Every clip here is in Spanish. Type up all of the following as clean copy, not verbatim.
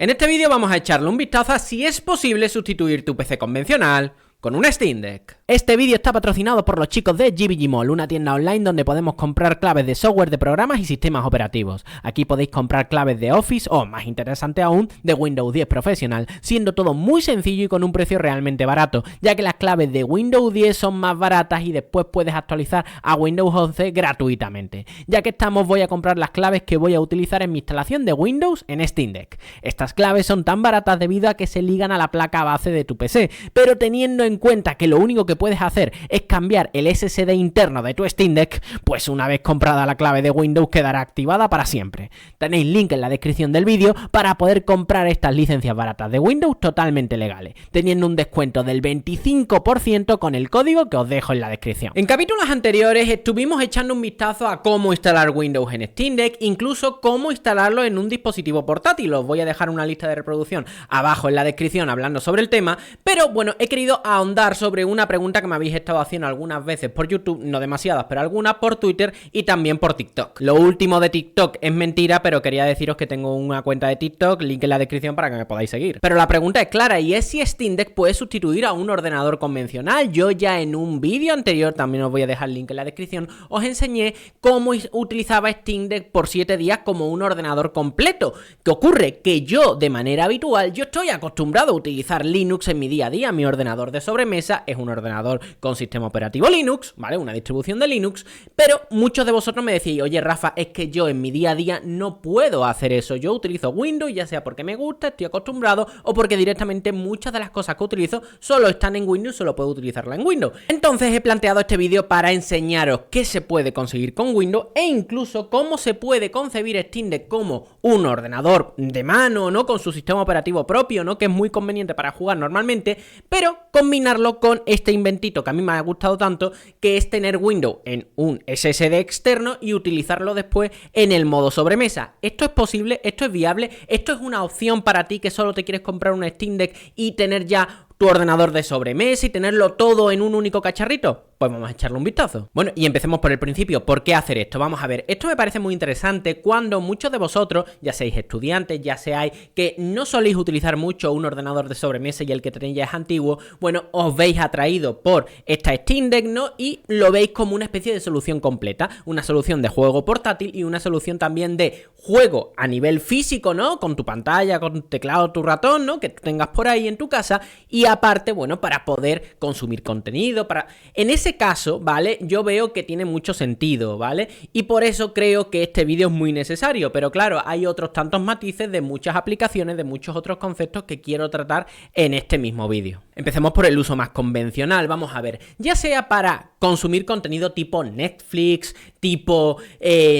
En este vídeo vamos a echarle un vistazo a si es posible sustituir tu PC convencional con un Steam Deck. Este vídeo está patrocinado por los chicos de GBG Mall, una tienda online donde podemos comprar claves de software de programas y sistemas operativos. Aquí podéis comprar claves de Office o, más interesante aún, de Windows 10 Professional, siendo todo muy sencillo y con un precio realmente barato, ya que las claves de Windows 10 son más baratas y después puedes actualizar a Windows 11 gratuitamente. Ya que estamos, voy a comprar las claves que voy a utilizar en mi instalación de Windows en Steam Deck. Estas claves son tan baratas debido a que se ligan a la placa base de tu PC, pero teniendo en cuenta que lo único que puedes hacer es cambiar el SSD interno de tu Steam Deck, pues una vez comprada la clave de Windows quedará activada para siempre. Tenéis link en la descripción del vídeo para poder comprar estas licencias baratas de Windows totalmente legales, teniendo un descuento del 25% con el código que os dejo en la descripción. En capítulos anteriores estuvimos echando un vistazo a cómo instalar Windows en Steam Deck, incluso cómo instalarlo en un dispositivo portátil. Os voy a dejar una lista de reproducción abajo en la descripción hablando sobre el tema, pero bueno, he querido ahondar sobre una pregunta que me habéis estado haciendo algunas veces por YouTube, no demasiadas, pero algunas por Twitter y también por TikTok. Lo último de TikTok es mentira, pero quería deciros que tengo una cuenta de TikTok, link en la descripción para que me podáis seguir. Pero la pregunta es clara y es si Steam Deck puede sustituir a un ordenador convencional. Yo ya en un vídeo anterior, también os voy a dejar el link en la descripción, os enseñé cómo utilizaba Steam Deck por 7 días como un ordenador completo. ¿Qué ocurre? Que yo, de manera habitual, yo estoy acostumbrado a utilizar Linux en mi día a día. Mi ordenador de sobremesa es un ordenador con sistema operativo Linux, ¿vale? Una distribución de Linux, pero muchos de vosotros me decís, oye Rafa, es que yo en mi día a día no puedo hacer eso. Yo utilizo Windows, ya sea porque me gusta, estoy acostumbrado, o porque directamente muchas de las cosas que utilizo solo están en Windows, solo puedo utilizarla en Windows. Entonces he planteado este vídeo para enseñaros qué se puede conseguir con Windows e incluso cómo se puede concebir Steam Deck como un ordenador de mano, ¿no? Con su sistema operativo propio, ¿no? Que es muy conveniente para jugar normalmente, pero combinarlo con este inventito que a mí me ha gustado tanto, que es tener Windows en un SSD externo y utilizarlo después en el modo sobremesa. ¿Esto es posible? ¿Esto es viable? ¿Esto es una opción para ti que solo te quieres comprar un Steam Deck y tener ya tu ordenador de sobremesa y tenerlo todo en un único cacharrito? Pues vamos a echarle un vistazo. Bueno, y empecemos por el principio. ¿Por qué hacer esto? Vamos a ver, esto me parece muy interesante cuando muchos de vosotros, ya seáis estudiantes, ya seáis que no soléis utilizar mucho un ordenador de sobremesa y el que tenéis ya es antiguo, bueno, os veis atraídos por esta Steam Deck, ¿no? Y lo veis como una especie de solución completa, una solución de juego portátil y una solución también de juego a nivel físico, ¿no? Con tu pantalla, con tu teclado, tu ratón, ¿no? Que tú tengas por ahí en tu casa y aparte, bueno, para poder consumir contenido, para... En ese caso, ¿vale? Yo veo que tiene mucho sentido, ¿vale? Y por eso creo que este vídeo es muy necesario, pero claro, hay otros tantos matices de muchas aplicaciones, de muchos otros conceptos que quiero tratar en este mismo vídeo. Empecemos por el uso más convencional, vamos a ver, ya sea para consumir contenido tipo Netflix, tipo,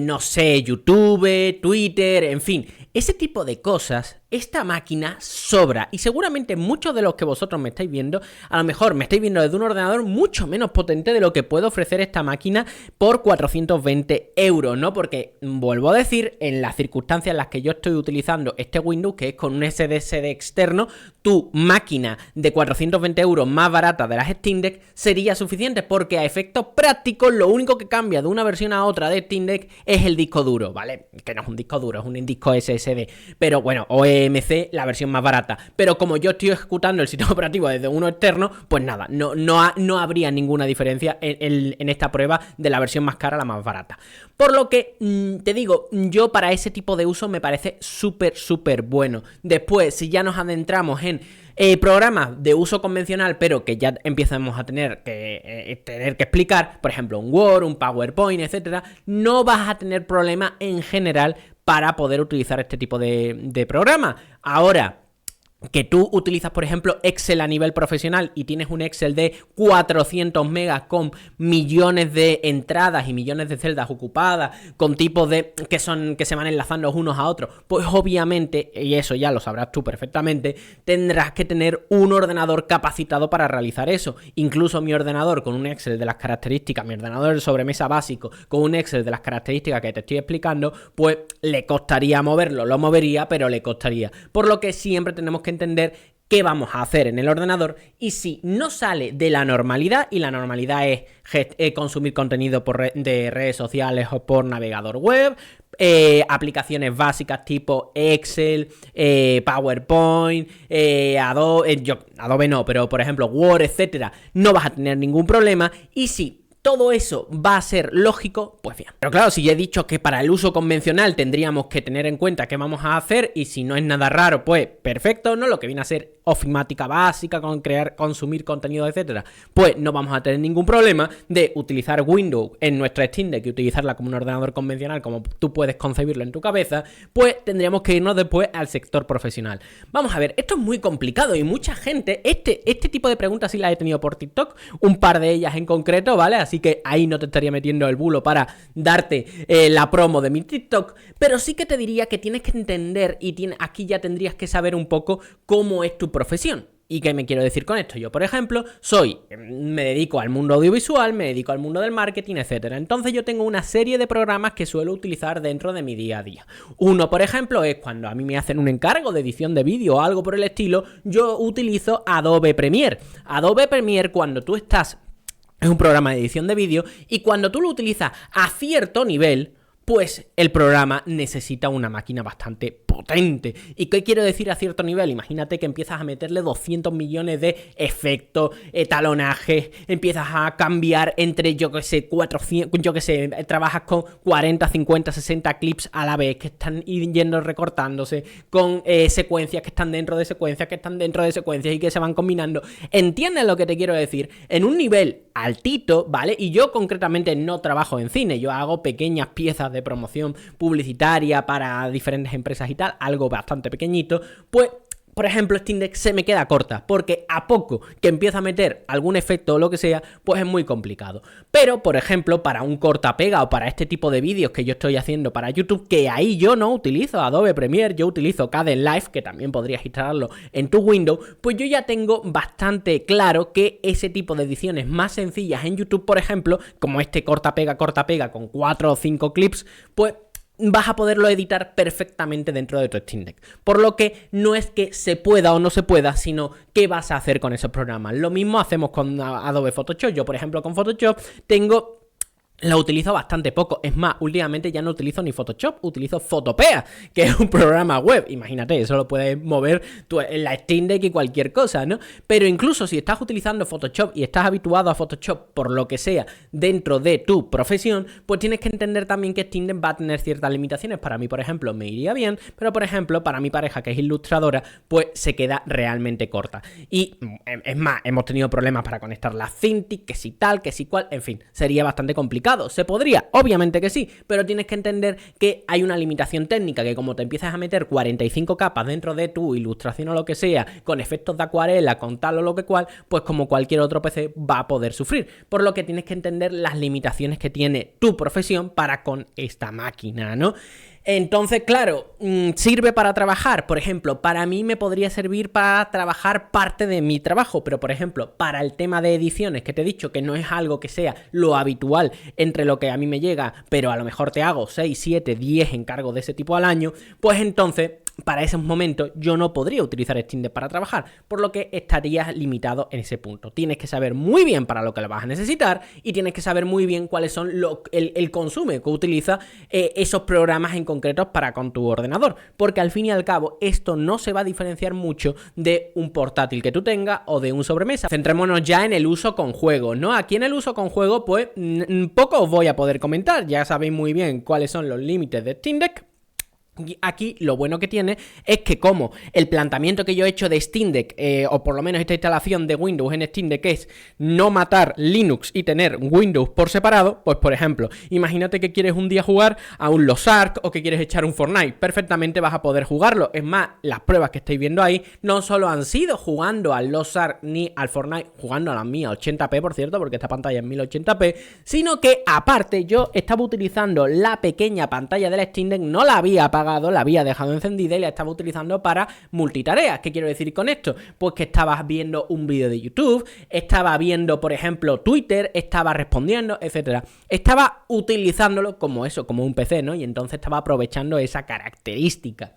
no sé, YouTube, Twitter, en fin, ese tipo de cosas. Esta máquina sobra y seguramente muchos de los que vosotros me estáis viendo, a lo mejor me estáis viendo desde un ordenador mucho menos potente de lo que puede ofrecer esta máquina por 420 euros, ¿no? Porque, vuelvo a decir, en las circunstancias en las que yo estoy utilizando este Windows, que es con un SSD externo, tu máquina de 420 euros más barata de las Steam Deck sería suficiente, porque a efectos prácticos lo único que cambia de una versión a otra de Steam Deck es el disco duro, ¿vale? Que no es un disco duro, es un disco SSD, pero bueno, o MC, la versión más barata. Pero como yo estoy ejecutando el sistema operativo desde uno externo, pues nada, no habría ninguna diferencia en esta prueba de la versión más cara a la más barata. Por lo que, te digo, yo para ese tipo de uso me parece súper bueno. Después, si ya nos adentramos en programas de uso convencional, pero que ya empezamos a tener que explicar, por ejemplo, un Word, un PowerPoint, etcétera, no vas a tener problema en general para poder utilizar este tipo de programa. Ahora, que tú utilizas, por ejemplo, Excel a nivel profesional y tienes un Excel de 400 megas con millones de entradas y millones de celdas ocupadas, con tipos de que se van enlazando unos a otros, pues obviamente, y eso ya lo sabrás tú perfectamente, tendrás que tener un ordenador capacitado para realizar eso. Incluso mi ordenador con un Excel de las características, mi ordenador de sobremesa básico con un Excel de las características que te estoy explicando, pues le costaría moverlo, lo movería, pero le costaría. Por lo que siempre tenemos que entender qué vamos a hacer en el ordenador, y si no sale de la normalidad, y la normalidad es consumir contenido de redes sociales o por navegador web, aplicaciones básicas tipo Excel, PowerPoint, Adobe no, pero por ejemplo Word, etcétera, no vas a tener ningún problema. Y si todo eso va a ser lógico, pues bien. Pero claro, si ya he dicho que para el uso convencional tendríamos que tener en cuenta qué vamos a hacer, y si no es nada raro, pues perfecto, ¿no? Lo que viene a ser ofimática básica, con consumir contenido, etcétera, pues no vamos a tener ningún problema de utilizar Windows en nuestra Steam Deck y utilizarla como un ordenador convencional, como tú puedes concebirlo en tu cabeza. Pues tendríamos que irnos después al sector profesional. Vamos a ver, esto es muy complicado y mucha gente, este tipo de preguntas sí las he tenido por TikTok, un par de ellas en concreto, ¿vale? Así que ahí no te estaría metiendo el bulo para darte la promo de mi TikTok, pero sí que te diría que tienes que entender aquí ya tendrías que saber un poco cómo es tu profesión. ¿Y qué me quiero decir con esto? Yo, por ejemplo, me dedico al mundo audiovisual, me dedico al mundo del marketing, etcétera. Entonces yo tengo una serie de programas que suelo utilizar dentro de mi día a día. Uno, por ejemplo, es cuando a mí me hacen un encargo de edición de vídeo o algo por el estilo, yo utilizo Adobe Premiere. Adobe Premiere, cuando tú estás... es un programa de edición de vídeo, y cuando tú lo utilizas a cierto nivel, pues el programa necesita una máquina bastante potente. ¿Y qué quiero decir a cierto nivel? Imagínate que empiezas a meterle 200 millones de efectos, talonajes, empiezas a cambiar entre, 400, trabajas con 40, 50, 60 clips a la vez que están yendo recortándose, con secuencias que están dentro de secuencias, que están dentro de secuencias y que se van combinando. ¿Entiendes lo que te quiero decir? En un nivel altito, ¿vale? Y yo concretamente no trabajo en cine, yo hago pequeñas piezas de promoción publicitaria para diferentes empresas y tal, algo bastante pequeñito, pues por ejemplo Steam Deck se me queda corta, porque a poco que empieza a meter algún efecto o lo que sea, pues es muy complicado. Pero por ejemplo para un corta-pega o para este tipo de vídeos que yo estoy haciendo para YouTube, que ahí yo no utilizo Adobe Premiere, yo utilizo Kdenlive, que también podrías instalarlo en tu Windows, pues yo ya tengo bastante claro que ese tipo de ediciones más sencillas en YouTube, por ejemplo, como este corta-pega con 4 o 5 clips, pues vas a poderlo editar perfectamente dentro de tu Steam Deck. Por lo que no es que se pueda o no se pueda, sino qué vas a hacer con esos programas. Lo mismo hacemos con Adobe Photoshop. Yo, por ejemplo, con Photoshop lo utilizo bastante poco. Es más, últimamente ya no utilizo ni Photoshop, utilizo Photopea, que es un programa web. Imagínate, eso lo puedes mover tú en la Steam Deck y cualquier cosa, ¿no? Pero incluso si estás utilizando Photoshop y estás habituado a Photoshop por lo que sea dentro de tu profesión, pues tienes que entender también que Steam Deck va a tener ciertas limitaciones. Para mí, por ejemplo, me iría bien, pero por ejemplo, para mi pareja, que es ilustradora, pues se queda realmente corta. Y es más, hemos tenido problemas para conectar la Cintiq, que si tal, que si cual, en fin, sería bastante complicado. ¿Se podría? Obviamente que sí, pero tienes que entender que hay una limitación técnica, que como te empiezas a meter 45 capas dentro de tu ilustración o lo que sea, con efectos de acuarela, con tal o lo que cual, pues como cualquier otro PC va a poder sufrir. Por lo que tienes que entender las limitaciones que tiene tu profesión para con esta máquina, ¿no? Entonces, claro, ¿sirve para trabajar? Por ejemplo, para mí me podría servir para trabajar parte de mi trabajo, pero por ejemplo, para el tema de ediciones, que te he dicho que no es algo que sea lo habitual entre lo que a mí me llega, pero a lo mejor te hago 6, 7, 10 encargos de ese tipo al año, pues entonces para esos momentos yo no podría utilizar Steam Deck para trabajar, por lo que estarías limitado en ese punto. Tienes que saber muy bien para lo que lo vas a necesitar y tienes que saber muy bien cuáles son el consumo que utiliza esos programas en concretos para con tu ordenador, porque al fin y al cabo esto no se va a diferenciar mucho de un portátil que tú tengas o de un sobremesa. Centrémonos ya en el uso con juegos, ¿no? Aquí en el uso con juegos pues poco os voy a poder comentar, ya sabéis muy bien cuáles son los límites de Steam Deck. Y aquí lo bueno que tiene es que como el planteamiento que yo he hecho de Steam Deck, o por lo menos esta instalación de Windows en Steam Deck, es no matar Linux y tener Windows por separado, pues por ejemplo, imagínate que quieres un día jugar a un Lost Ark o que quieres echar un Fortnite, perfectamente vas a poder jugarlo. Es más, las pruebas que estáis viendo ahí no solo han sido jugando al Lost Ark ni al Fortnite, jugando a la mía 80p, por cierto, porque esta pantalla es 1080p, sino que aparte yo estaba utilizando la pequeña pantalla de la Steam Deck, no la había apagado, la había dejado encendida y la estaba utilizando para multitareas. ¿Qué quiero decir con esto? Pues que estabas viendo un vídeo de YouTube, estaba viendo, por ejemplo, Twitter, estaba respondiendo, etcétera. Estaba utilizándolo como eso, como un PC, ¿no? Y entonces estaba aprovechando esa característica.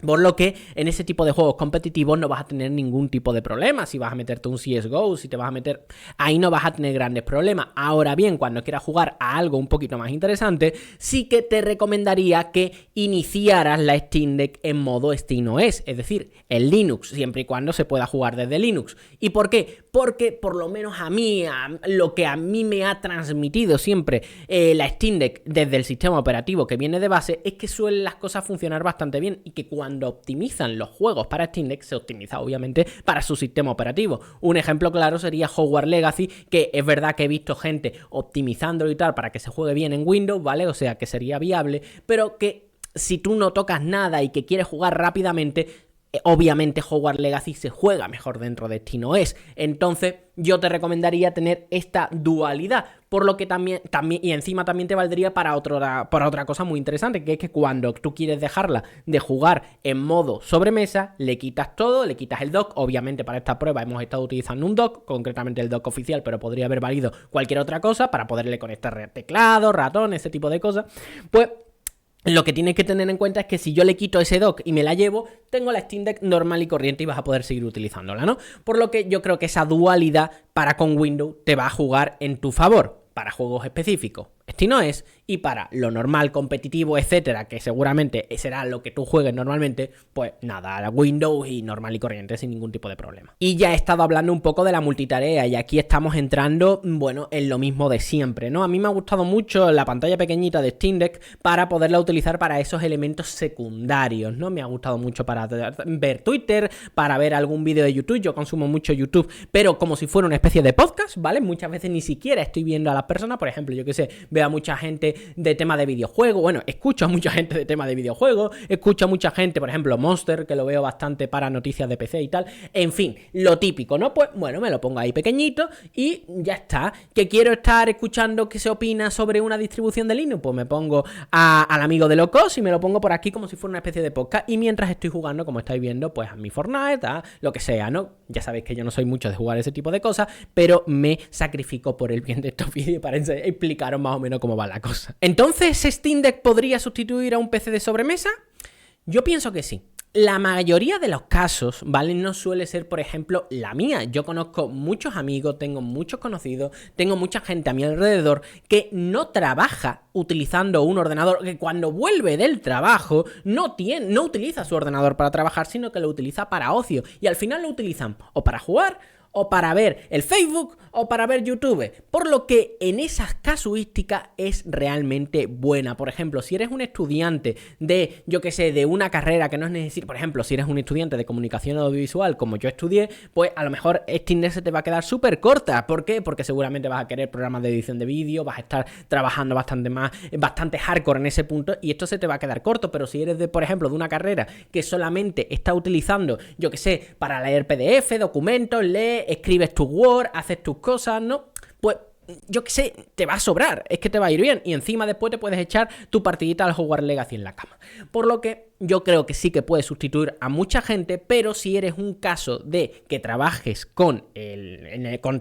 Por lo que en ese tipo de juegos competitivos no vas a tener ningún tipo de problema. Si vas a meterte un CSGO, si te vas a meter... ahí no vas a tener grandes problemas. Ahora bien, cuando quieras jugar a algo un poquito más interesante, sí que te recomendaría que iniciaras la Steam Deck en modo SteamOS, es decir, en Linux, siempre y cuando se pueda jugar desde Linux. ¿Y por qué? Porque por lo menos a mí, lo que a mí me ha transmitido siempre la Steam Deck desde el sistema operativo que viene de base, es que suelen las cosas funcionar bastante bien y que cuando optimizan los juegos para Steam Deck, se optimiza obviamente para su sistema operativo. Un ejemplo claro sería Hogwarts Legacy, que es verdad que he visto gente optimizándolo y tal para que se juegue bien en Windows, ¿vale? O sea, que sería viable, pero que si tú no tocas nada y que quieres jugar rápidamente, obviamente Hogwarts Legacy se juega mejor dentro de SteamOS. Entonces yo te recomendaría tener esta dualidad, por lo que también y encima también te valdría para otra cosa muy interesante, que es que cuando tú quieres dejarla de jugar en modo sobremesa, le quitas todo, le quitas el dock. Obviamente para esta prueba hemos estado utilizando un dock, concretamente el dock oficial, pero podría haber valido cualquier otra cosa para poderle conectar teclado, ratón, ese tipo de cosas. Pues lo que tienes que tener en cuenta es que si yo le quito ese dock y me la llevo, tengo la Steam Deck normal y corriente y vas a poder seguir utilizándola, ¿no? Por lo que yo creo que esa dualidad para con Windows te va a jugar en tu favor. Para juegos específicos, SteamOS, y para lo normal, competitivo, etcétera, que seguramente será lo que tú juegues normalmente, pues nada, Windows y normal y corriente sin ningún tipo de problema. Y ya he estado hablando un poco de la multitarea y aquí estamos entrando, bueno, en lo mismo de siempre, ¿no? A mí me ha gustado mucho la pantalla pequeñita de Steam Deck para poderla utilizar para esos elementos secundarios, ¿no? Me ha gustado mucho para ver Twitter, para ver algún vídeo de YouTube. Yo consumo mucho YouTube, pero como si fuera una especie de podcast, ¿vale? Muchas veces ni siquiera estoy viendo a las personas, por ejemplo, yo que sé, veo a mucha gente de tema de videojuegos, bueno, escucho a mucha gente de tema de videojuegos, escucho a mucha gente, por ejemplo, Monster, que lo veo bastante para noticias de PC y tal, en fin, lo típico, ¿no? Pues bueno, me lo pongo ahí pequeñito y ya está. ¿Que quiero estar escuchando qué se opina sobre una distribución de Linux? Pues me pongo al amigo de Locos y me lo pongo por aquí como si fuera una especie de podcast, y mientras estoy jugando, como estáis viendo, pues a mi Fortnite, a lo que sea, ¿no? Ya sabéis que yo no soy mucho de jugar ese tipo de cosas, pero me sacrifico por el bien de estos vídeos para explicaros más o menos cómo va la cosa. Entonces, ¿Steam Deck podría sustituir a un PC de sobremesa? Yo pienso que sí. La mayoría de los casos, ¿vale? No suele ser, por ejemplo, la mía. Yo conozco muchos amigos, tengo muchos conocidos, tengo mucha gente a mi alrededor que no trabaja utilizando un ordenador, que cuando vuelve del trabajo no utiliza su ordenador para trabajar, sino que lo utiliza para ocio. Y al final lo utilizan o para jugar, o para ver el Facebook, o para ver YouTube. Por lo que en esas casuísticas es realmente buena. Por ejemplo, si eres un estudiante de, yo que sé, de una carrera que no es necesario, por ejemplo, si eres un estudiante de comunicación audiovisual como yo estudié, pues a lo mejor Steam Deck se te va a quedar súper corta. ¿Por qué? Porque seguramente vas a querer programas de edición de vídeo, vas a estar trabajando bastante hardcore en ese punto, y esto se te va a quedar corto. Pero si eres de, por ejemplo, de una carrera que solamente está utilizando, yo que sé, para leer PDF, documentos, escribes tu Word, haces tus cosas, ¿no? Pues yo qué sé, te va a sobrar, es que te va a ir bien, y encima después te puedes echar tu partidita al Hogwarts Legacy en la cama. Por lo que yo creo que sí que puedes sustituir a mucha gente, pero si eres un caso de que trabajes con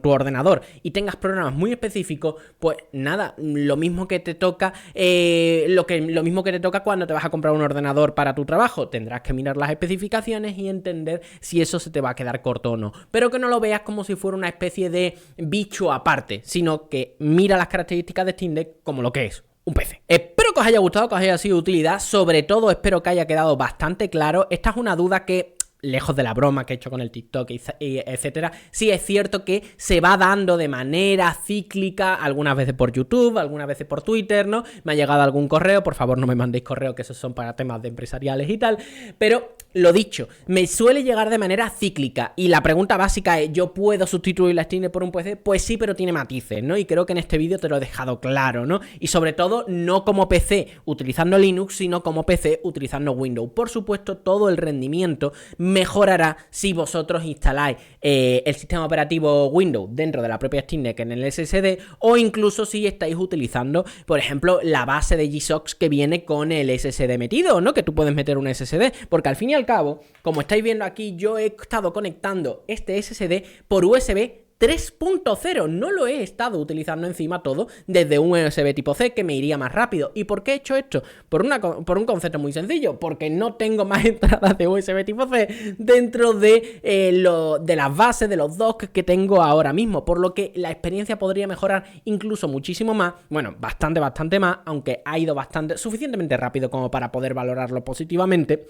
tu ordenador y tengas programas muy específicos, pues nada, lo mismo que te toca cuando te vas a comprar un ordenador para tu trabajo. Tendrás que mirar las especificaciones y entender si eso se te va a quedar corto o no, pero que no lo veas como si fuera una especie de bicho aparte, sino que mira las características de Steam Deck como lo que es, un PC. Espero que os haya gustado, que os haya sido de utilidad. Sobre todo espero que haya quedado bastante claro. Esta es una duda que, lejos de la broma que he hecho con el TikTok y etcétera, sí es cierto que se va dando de manera cíclica, algunas veces por YouTube, algunas veces por Twitter, ¿no? Me ha llegado algún correo, por favor no me mandéis correo, que esos son para temas de empresariales y tal, pero lo dicho, me suele llegar de manera cíclica, y la pregunta básica es, ¿yo puedo sustituir la Steam Deck por un PC? Pues sí, pero tiene matices, ¿no? Y creo que en este vídeo te lo he dejado claro, ¿no? Y sobre todo, no como PC utilizando Linux, sino como PC utilizando Windows. Por supuesto, todo el rendimiento mejorará si vosotros instaláis el sistema operativo Windows dentro de la propia Steam Deck en el SSD, o incluso si estáis utilizando, por ejemplo, la base de G-SOX que viene con el SSD metido, ¿no? Que tú puedes meter un SSD, porque al fin y al cabo, como estáis viendo aquí, yo he estado conectando este SSD por USB 3.0. No lo he estado utilizando encima todo desde un USB tipo C, que me iría más rápido. ¿Y por qué he hecho esto? Por un concepto muy sencillo, porque no tengo más entradas de USB tipo C dentro de las bases, de los docks que tengo ahora mismo, por lo que la experiencia podría mejorar incluso muchísimo más, bueno, bastante más, aunque ha ido suficientemente rápido como para poder valorarlo positivamente.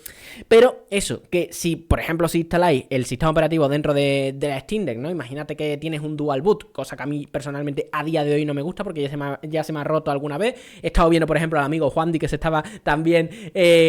Pero eso, que si, por ejemplo, si instaláis el sistema operativo dentro de la Steam Deck, ¿no? Imagínate que tienes un dual boot, cosa que a mí personalmente a día de hoy no me gusta porque ya se me ha roto alguna vez. He estado viendo, por ejemplo, al amigo Juan Di, que se estaba también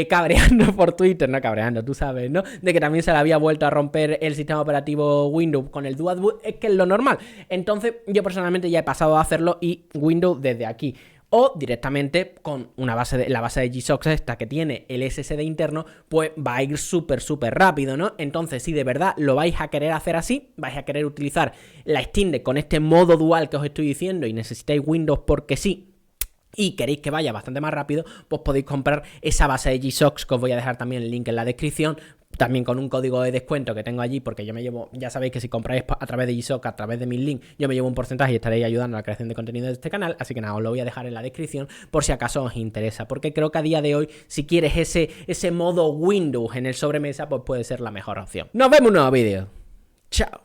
cabreando por Twitter, no cabreando, tú sabes, ¿no? De que también se le había vuelto a romper el sistema operativo Windows con el dual boot, es que es lo normal. Entonces, yo personalmente ya he pasado a hacerlo y Windows desde aquí. O directamente con la base de G-SOCKS esta que tiene el SSD interno, pues va a ir súper rápido, ¿no? Entonces, si de verdad lo vais a querer hacer así, vais a querer utilizar la Steam Deck con este modo dual que os estoy diciendo y necesitáis Windows porque sí, y queréis que vaya bastante más rápido, pues podéis comprar esa base de G-SOCKS, que os voy a dejar también el link en la descripción, también con un código de descuento que tengo allí, porque yo me llevo, ya sabéis que si compráis a través de G-SOCKS, a través de mi link, yo me llevo un porcentaje y estaréis ayudando a la creación de contenido de este canal, así que nada, os lo voy a dejar en la descripción por si acaso os interesa, porque creo que a día de hoy, si quieres ese modo Windows en el sobremesa, pues puede ser la mejor opción. Nos vemos en un nuevo vídeo. Chao.